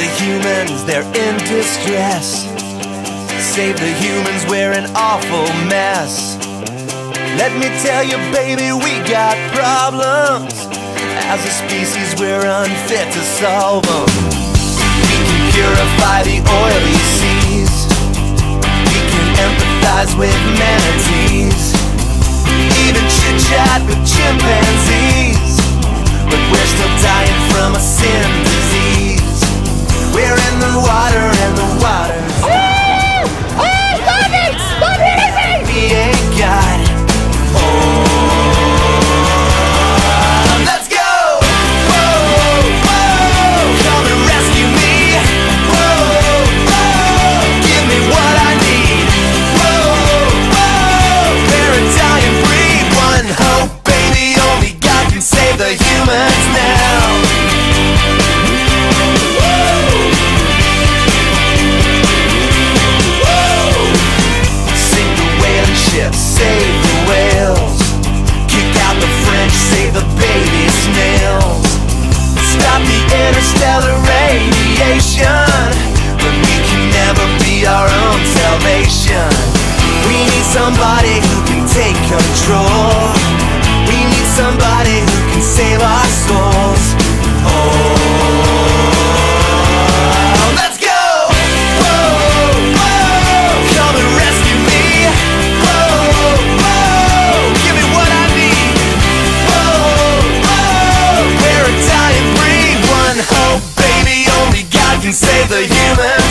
the humans, they're in distress. Save the humans, we're an awful mess. Let me tell you, baby, we got problems. As a species, we're unfit to solve them. We can purify the oily seas. We can empathize with manatees. Even chit-chat with chimpanzees. But we're still dying from a sin disease. We're in the water and the water's Stop hitting me! we ain't got it. Oh, let's go! Whoa, whoa, come and rescue me. Whoa, whoa, give me what I need. Whoa, whoa, we're Italian breed. One hope, baby, only God can save the humans now. Save the whales. Kick out the French, save the baby snails. Stop the interstellar radiation. But we can never be our own salvation. We need somebody who can take control. We need somebody who can save our souls. Oh, let's go! Whoa, whoa, come and rescue me. Hope, baby, only God can save the humans.